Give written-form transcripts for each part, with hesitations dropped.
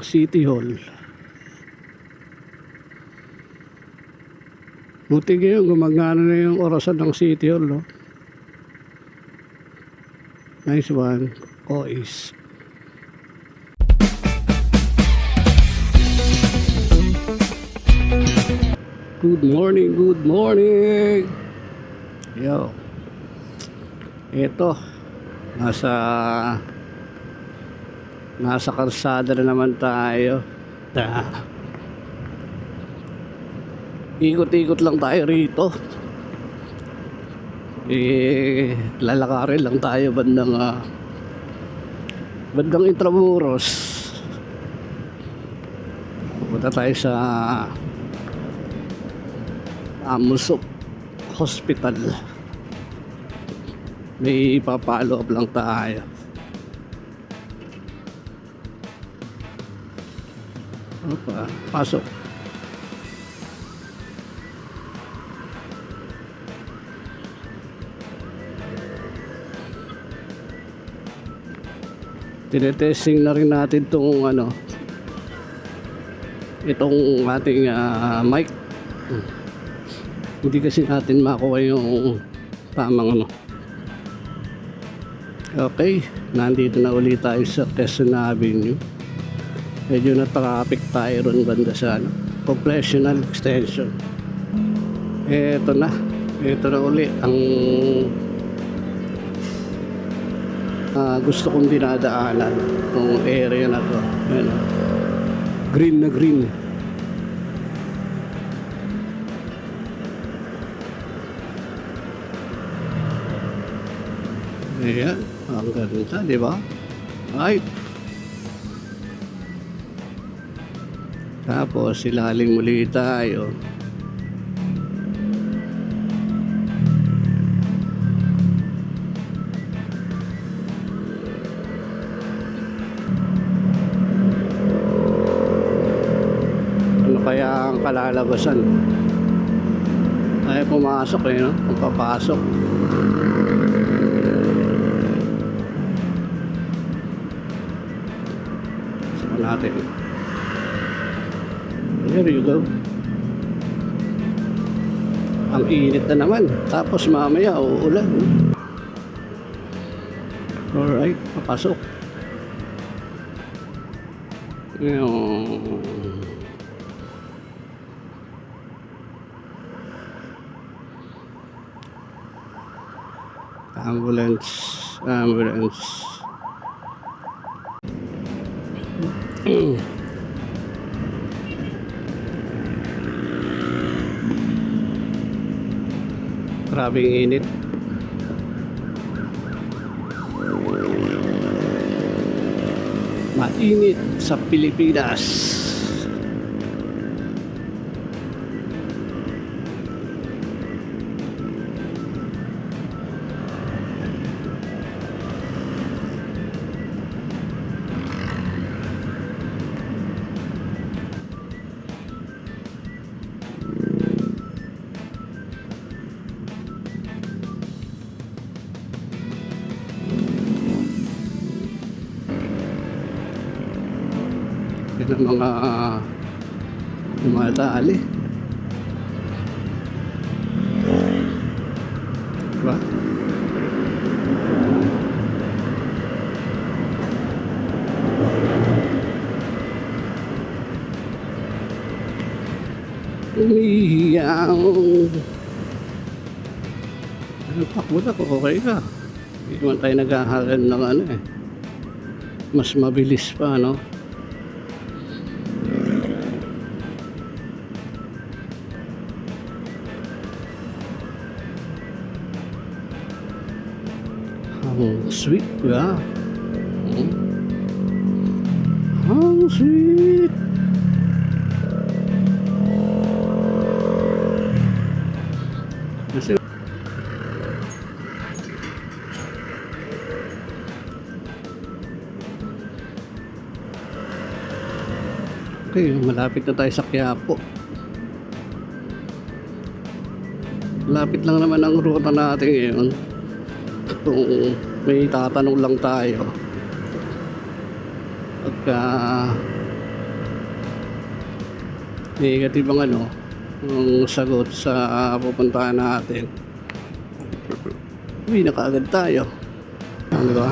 City Hall. Buti ngayon gumagana na yung orasan ng City Hall, no? Nice one, Ois. Good morning, good morning. Yo. Ito, nasa kalsada na naman tayo. Ikot-ikot lang tayo rito. Lalakarin lang tayo bandang Intramuros. Punta tayo sa Amusok Hospital. May ipapalo up lang tayo. Opa, pasok. Tinetesting na rin natin itong itong ating mic. Hindi kasi natin makuha yung tamang Okay, nandito na ulit tayo sa Quezon Avenue. Medyo na-traffic tayo ron banda sa Congressional Extension. Ito na uli ang gusto kong dinadaanan itong area na to. Ayan, green na green. Ayan, ang ganda, di ba? Right. Tapos ilalim muli tayo. Kaya ang kalalabasan ay pumasok no? Kung papasok saka natin. There you go. Ang init na naman. Tapos mamaya uulan. Alright, papasok. Ambulance. Grabing init. Mainit sa Pilipinas. Ito mga dumadali. Diba? Umiyaw. Takbo na ko, okay ka. Hindi naman tayo naghahalan ng mas mabilis pa, no? Ang sweet, ya. Ang sweet. Kasi okay, malapit na tayo sa Quiapo. Malapit lang naman ang ruta natin ngayon. Kung may tatanong lang tayo pagka negative ang ano, ang sagot sa pupuntahan natin. Uy, nakaagad tayo. Ano ba?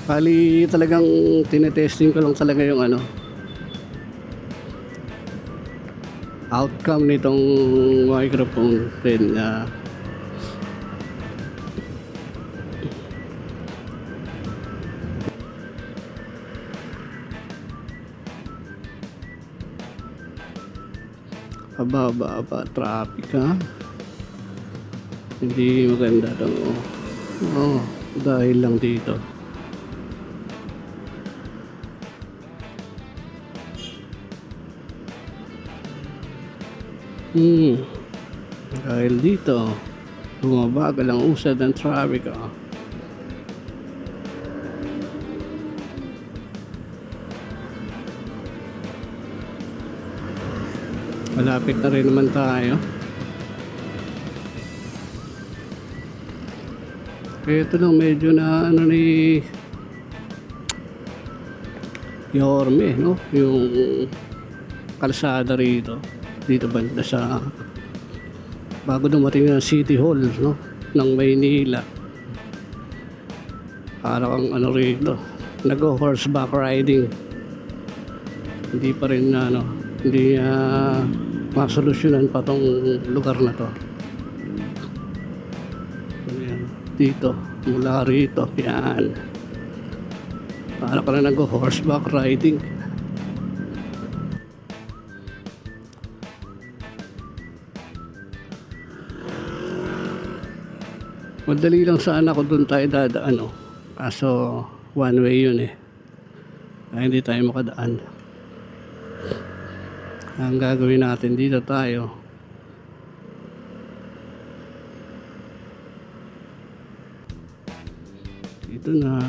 Kali talagang tinetesting ko lang talaga yung ano, outcome nitong microphone din na aba, traffic ha. Hindi maganda to. Oh, dahil lang dito. Dahil dito, bumabagal ang usad ng traffic. Malapit na rin naman tayo. Ito lang medyo na ano ni Yorme, no? Yung kalsada rito. Dito banda sa bago dumating ng City Hall, no? Ng Maynila. Parang ano rito, nag-horseback riding. Hindi pa rin ano, hindi masolusyonan pa tong lugar na to. Ayan, dito, mula rito, yan. Para ka na nag-horseback riding. Madali lang sana kung doon tayo dadaan, no? Kaso one way yun eh. Kaya hindi tayo makadaan. Ang gagawin natin dito tayo. Dito na.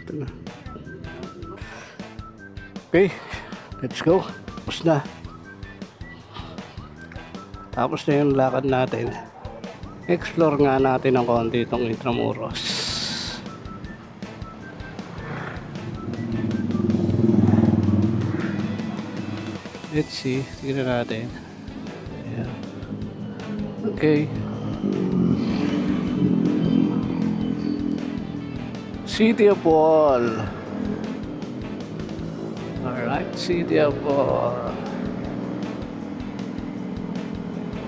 Na. Okay, let's go. Tapos na. Tapos na yung lakad natin. Explore nga natin ng konti itong Intramuros. Let's see. Tignan natin. Yeah. Okay. City of Paul. Alright, City of Paul.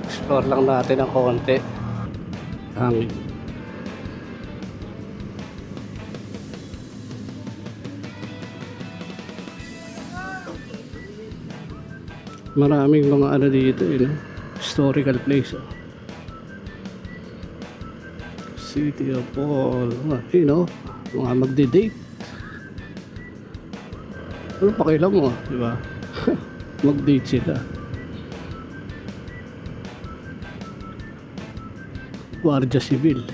Explore lang natin ng konti. Hangin. Maraming mga ano dito, historical place. City of Paul. Mga magde-date. Ano pakialam mo, di ba? Mag-date sila. Guardia Civil.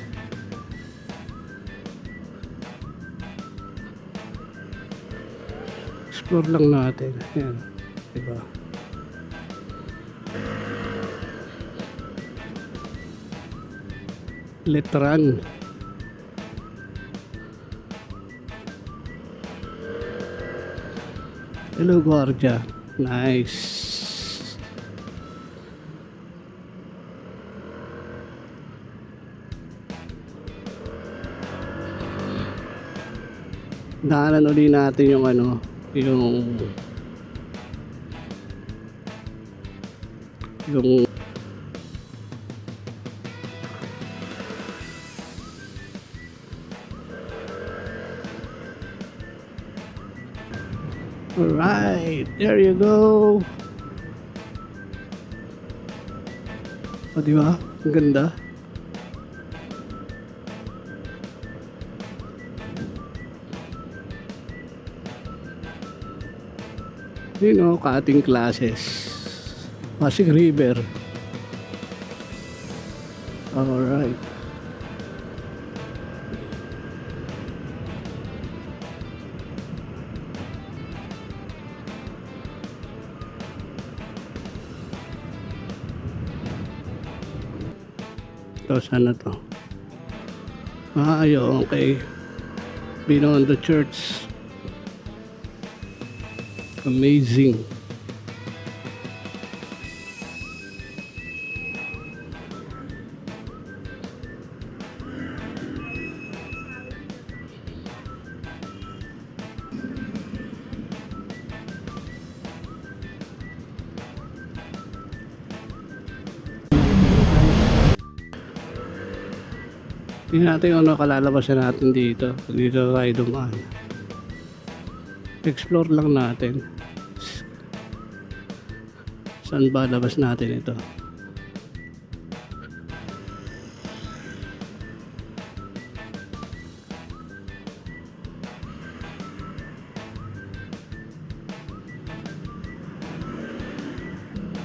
Explore lang natin. Ayan, di ba? Letran. Hello, Guardia. Nice. Daanan ulit natin yung alright, there you go. O, diba? Ang ganda. Cutting classes. Pasig River. Alright. So, sana to. Ayun, okay. Beyond the church. Amazing. Tingnan natin kung ano kalalabasan natin dito. Dito tayo dumaan. Explore lang natin. Saan ba labas natin ito?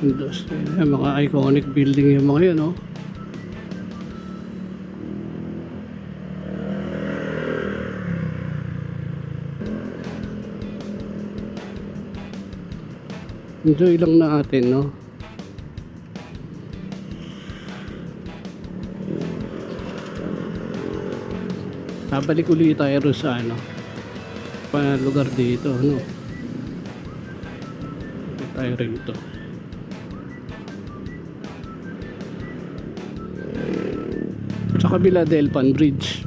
Industry. Mga iconic building yung mga yun, no? Enjoy lang natin, no? Babalik ulit tayo rin sa ano pa lugar dito, no? Balik tayo rito. Sa kabila, Delpan Bridge.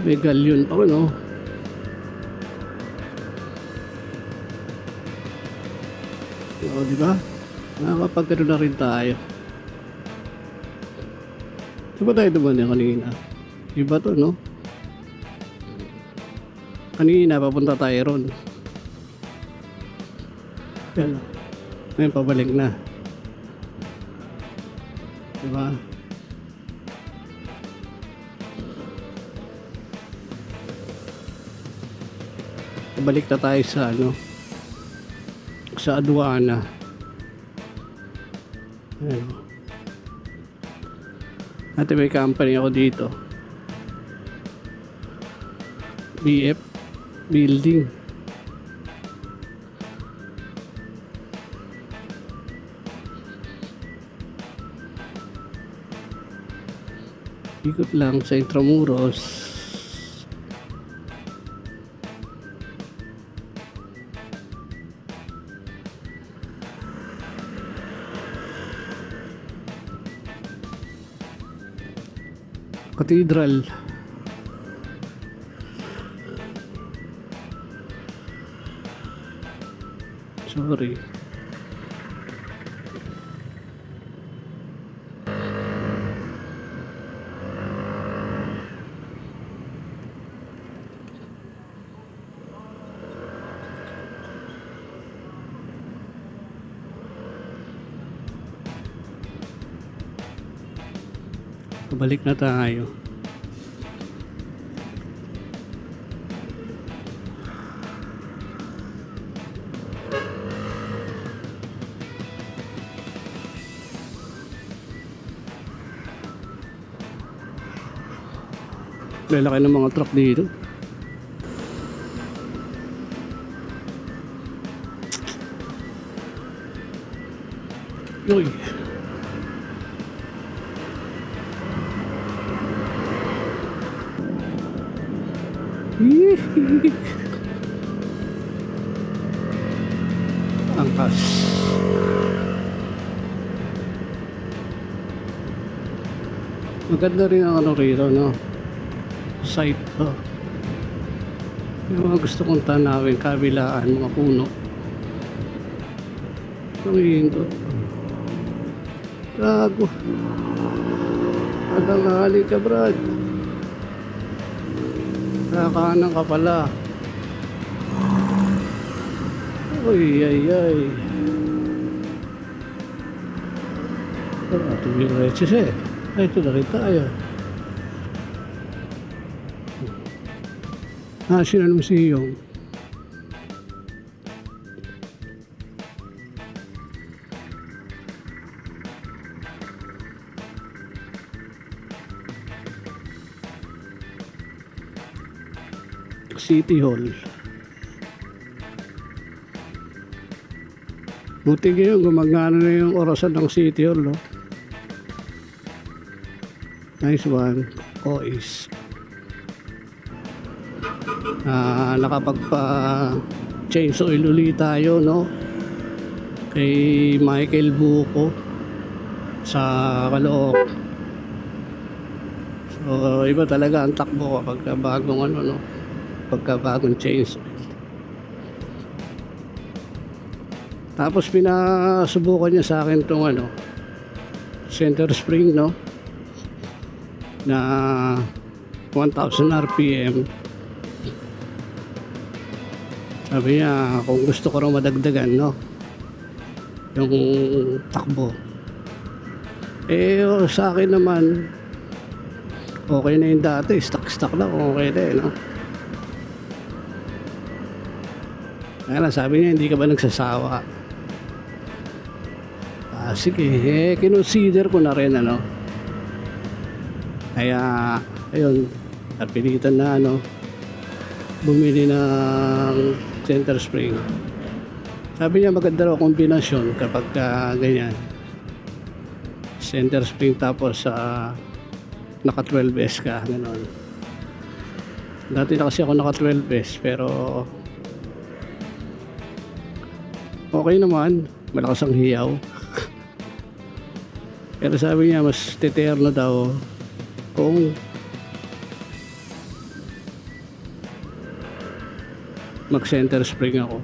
May galyon pa, no? O, diba? Nakakapagkano na rin tayo. Diba tayo duman yan kanina? Iba to, no? Kanina, papunta tayo ron. Yan, ngayon pabalik na. Diba? Balik na tayo sa ano, sa aduana. Ayan. At may company ako dito, BF Building. Ikot lang sa Intramuros. Cathedral. Sorry. Balik na tayo. Lalaki ng mga truck dito. Uy. Angkas. Maganda rin ang ano rito, no? Site to. Yung mga gusto kong tanawin, kabilaan, mga puno. Tumingin ko. Gago. Alangali ka, Brad. Kakanan ka pala. Uy, ay, ay. Ito yung reches eh. Ay, ito na rin tayo. National Museum. City Hall. Buti ngayon gumagana na yung orasan ng City Hall, no? Nice one. OIS. Nakapagpa change oil ulit tayo, no? Kay Michael Buko sa Calooc. So iba talaga ang takbo kapag bagong ano, no? Pagka bagong change oil. Tapos pinasubukan niya sa akin tong ano, center spring, no? Na 1000 RPM. Sabi niya kung gusto ko raw madagdagan, no, yung takbo. Sa akin naman okay na yung dati, stock lang, okay na, no? Kaya lang sabi niya, hindi ka ba nagsasawa? Sige, kinonsider ko na rin, ano. Kaya ayun, napilitan na, ano, bumili ng center spring. Sabi niya maganda raw kombinasyon kapag ganyan, center spring tapos naka 12S ka, gano'n. Dati na kasi ako naka 12S, pero okay naman, malakas ang hiyaw. Pero sabi niya mas teterno daw kung mag center spring ako.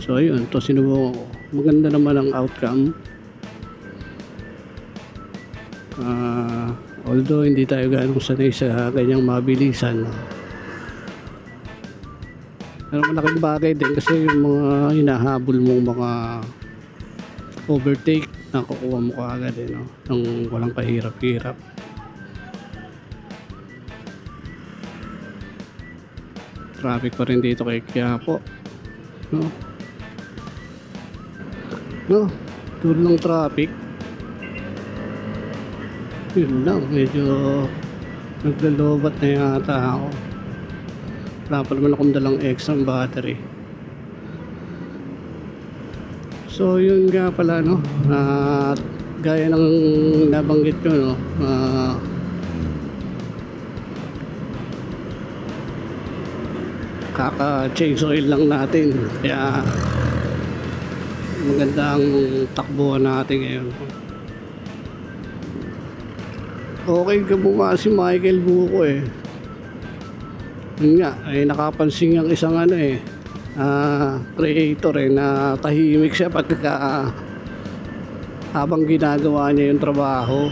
So ayun, to sinubukan ko. Maganda naman ang outcome. Although hindi tayo ganong sanay sa ganyang mabilisan, pero malaking bagay din kasi yung mga hinahabol mong mga overtake nakukuha mo kaagad, no? Nang walang kahirap-hirap. Traffic pa rin dito kay Quiapo, no? Tulong traffic. Yun lang, medyo naglalobat na yata ako. Wala pa naman akong dalang extra battery. So yun nga pala, no, gaya ng nabanggit ko, no, kaka-change oil lang natin, kaya maganda ang takbuhan natin ngayon. Okay ka buma si Michael Buko, eh. Yun nga, ay nakapansin yung isang ano, creator, na tahimik siya pagka habang ginagawa niya yung trabaho.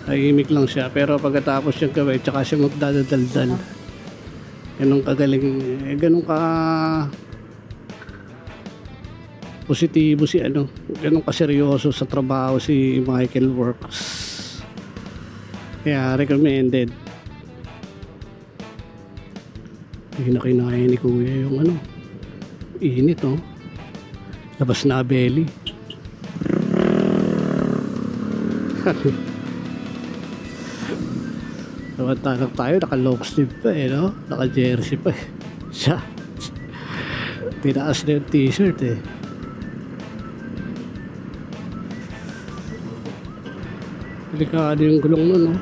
Tahimik lang siya, pero pagkatapos niyang gawin, tsaka siya magdadaldal. Ganun kagaling, ganun ka positibo si ano, ganun kaseryoso sa trabaho si Michael Works. Kaya recommended. Hindi na kinaya ni Kuya yung ano, init, oh. Labas na belly. Samantalang tayo naka long sleeve pa, no? Naka jersey pa, siya tinaas na yung t-shirt, delikado yung gulong nun, no?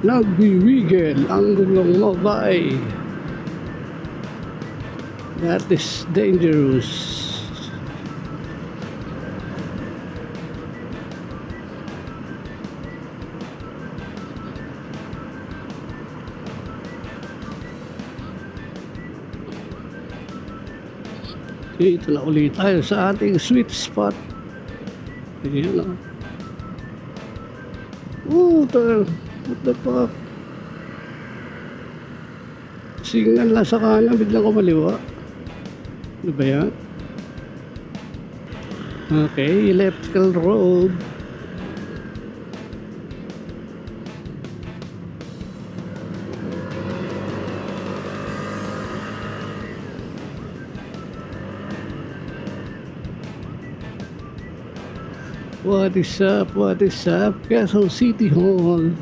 Nagwiwigil ang gulong mo, bye. That is dangerous. Ito na ulit tayo sa ating sweet spot. Ayan, oh. What the fuck? Signal na sa kanan, biglang kumaliwa. Ano ba yan? Okay, electrical road. What is up? What is up? Quezon City Hall.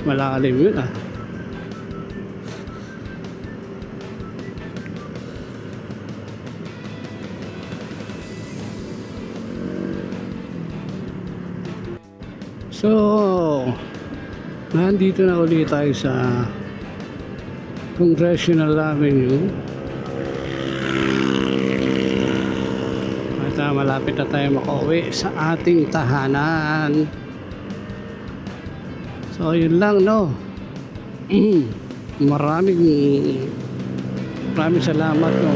Malalim yun ah. So, nandito na ulit tayo sa Congressional Avenue. At malapit na tayo makauwi sa ating tahanan. So, yun lang, no? Maraming salamat, no?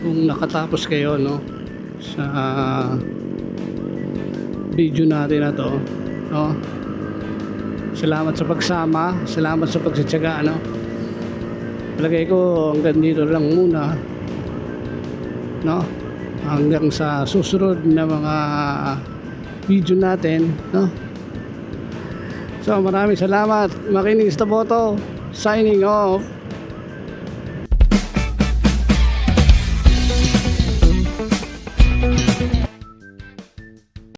Kung nakatapos kayo, no? Sa video natin na to, no? Salamat sa pagsama, salamat sa pagsitsaga, no? Palagay ko hanggang dito lang muna, no? Hanggang sa susunod na mga video natin, no? So maraming salamat. Makinig sa Boto, signing off.